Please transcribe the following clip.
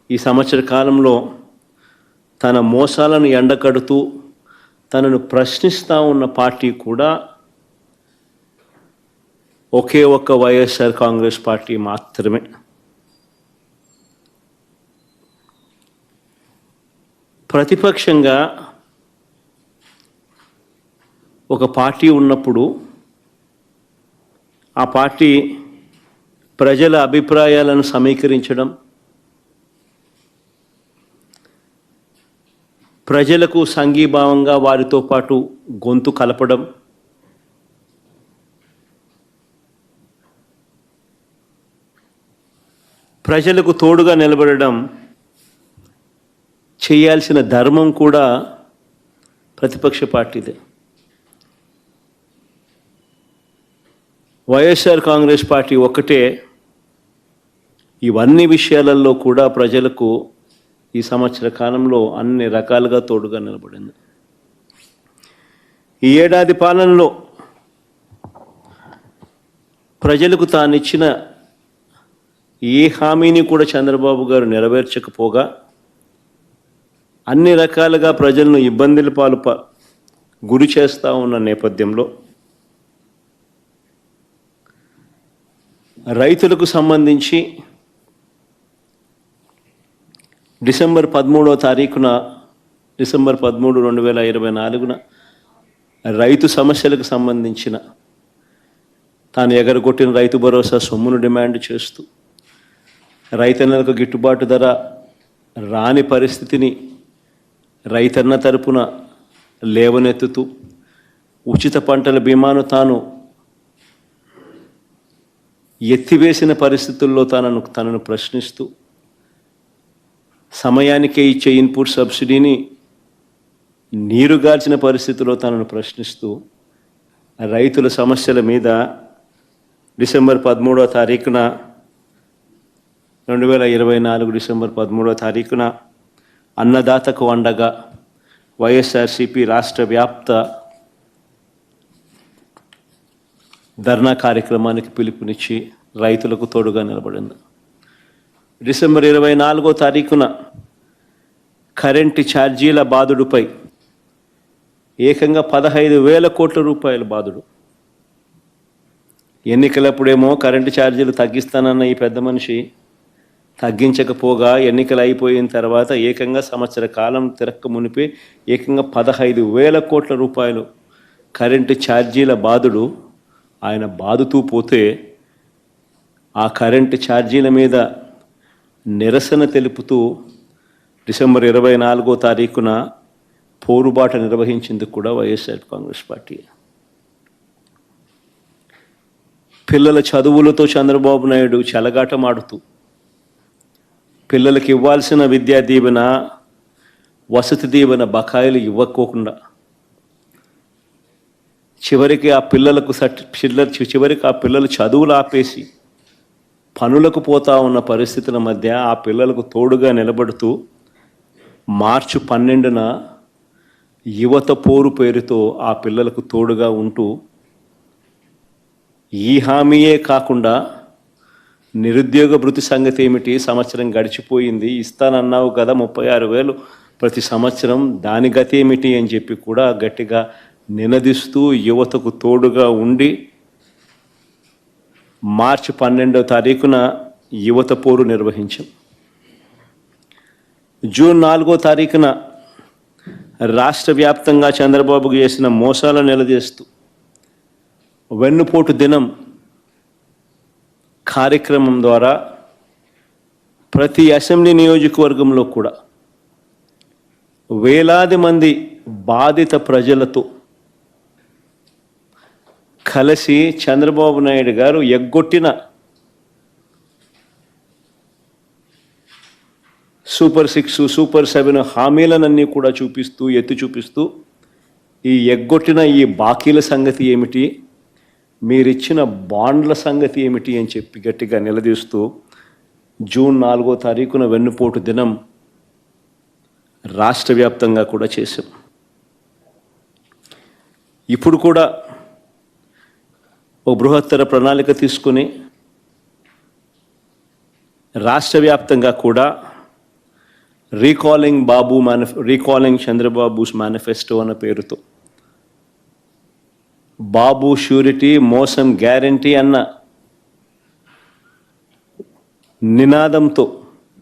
ఈ సంవత్సర కాలంలో తన మోసాలను ఎండకడుతూ తనను ప్రశ్నిస్తూ ఉన్న పార్టీ కూడా ఒకే ఒక్క వైఎస్ఆర్ కాంగ్రెస్ పార్టీ మాత్రమే. ప్రతిపక్షంగా ఒక పార్టీ ఉన్నప్పుడు ఆ పార్టీ ప్రజల అభిప్రాయాలను సమీకరించడం, ప్రజలకు సంఘీభావంగా వారితో పాటు గొంతు కలపడం, ప్రజలకు తోడుగా నిలబడడం చేయాల్సిన ధర్మం కూడా ప్రతిపక్ష పార్టీదే. వైఎస్ఆర్ కాంగ్రెస్ పార్టీ ఒక్కటే ఇవన్నీ విషయాలలో కూడా ప్రజలకు ఈ సంవత్సర కాలంలో అన్ని రకాలుగా తోడుగా నిలబడింది. ఈ ఏడాది పాలనలో ప్రజలకు తానిచ్చిన ఏ హామీని కూడా చంద్రబాబు గారు నెరవేర్చకపోగా అన్ని రకాలుగా ప్రజలను ఇబ్బందుల పాలు గురి చేస్తూ ఉన్న నేపథ్యంలో రైతులకు సంబంధించి డిసెంబర్ 13, 2024 రైతు సమస్యలకు సంబంధించిన తాను ఎగరగొట్టిన రైతు భరోసా సొమ్మును డిమాండ్ చేస్తూ, రైతన్నలకు గిట్టుబాటు ధర రాని పరిస్థితిని రైతన్న తరపున లేవనెత్తుతూ, ఉచిత పంటల బీమాను తాను ఎత్తివేసిన పరిస్థితుల్లో తనను ప్రశ్నిస్తూ, సమయానికే ఇచ్చే ఇన్పుట్ సబ్సిడీని నీరుగార్చిన పరిస్థితుల్లో తనను ప్రశ్నిస్తూ రైతుల సమస్యల మీద డిసెంబర్ 13, 2024 అన్నదాతకు అండగా వైఎస్ఆర్సీపీ రాష్ట్ర వ్యాప్త ధర్నా కార్యక్రమానికి పిలుపునిచ్చి రైతులకు తోడుగా నిలబడింది. డిసెంబర్ 24 కరెంటు ఛార్జీల బాదుడుపై ఏకంగా 15,000 కోట్ల రూపాయల బాదుడు. ఎన్నికలప్పుడేమో కరెంటు ఛార్జీలు తగ్గిస్తానన్న ఈ పెద్ద మనిషి తగ్గించకపోగా ఎన్నికలు అయిపోయిన తర్వాత ఏకంగా సంవత్సర కాలం తిరక్క మునిపే ఏకంగా 15,000 కోట్ల రూపాయలు కరెంటు ఛార్జీల బాదుడు ఆయన బాదుతూ పోతే, ఆ కరెంటు ఛార్జీల మీద నిరసన తెలుపుతూ డిసెంబర్ 24 పోరుబాట నిర్వహించింది కూడా వైఎస్ఆర్ కాంగ్రెస్ పార్టీ. పిల్లల చదువులతో చంద్రబాబు నాయుడు చెలగాటమాడుతూ పిల్లలకి ఇవ్వాల్సిన విద్యా దీవెన, వసతి దీవెన బకాయిలు ఇవ్వకోకుండా చివరికి ఆ పిల్లలు చదువులు ఆపేసి పనులకు పోతా ఉన్న పరిస్థితుల మధ్య ఆ పిల్లలకు తోడుగా నిలబడుతూ మార్చి 12 యువత పోరు పేరుతో ఆ పిల్లలకు తోడుగా ఉంటూ, ఈ హామీయే కాకుండా నిరుద్యోగ భృతి సంగతి ఏమిటి, సంవత్సరం గడిచిపోయింది, ఇస్తానన్నావు కదా 36,000 ప్రతి సంవత్సరం, దాని గతి ఏమిటి అని చెప్పి కూడా గట్టిగా నినదిస్తూ యువతకు తోడుగా ఉండి మార్చి 12 యువత పోరు నిర్వహించాం. జూన్ 4 రాష్ట్ర వ్యాప్తంగా చంద్రబాబుకు చేసిన మోసాలను నిలదీస్తూ వెన్నుపోటు దినం కార్యక్రమం ద్వారా ప్రతి అసెంబ్లీ నియోజకవర్గంలో కూడా వేలాది మంది బాధిత ప్రజలతో కలిసి చంద్రబాబు నాయుడు గారు ఎగ్గొట్టిన సూపర్ 6, సూపర్ 7 హామీలనన్నీ కూడా ఎత్తి చూపిస్తూ ఈ ఎగ్గొట్టిన ఈ బాకీల సంగతి ఏమిటి, మీరిచ్చిన బాండ్ల సంగతి ఏమిటి అని చెప్పి గట్టిగా నిలదీస్తూ జూన్ 4 వెన్నుపోటు దినం రాష్ట్ర వ్యాప్తంగా కూడా చేశాం. ఇప్పుడు కూడా ఒక బృహత్తర ప్రణాళిక తీసుకుని రాష్ట్ర వ్యాప్తంగా కూడా రీకాలింగ్ చంద్రబాబుస్ మేనిఫెస్టో అన్న పేరుతో బాబు షూరిటీ మోసం గ్యారంటీ అన్న నినాదంతో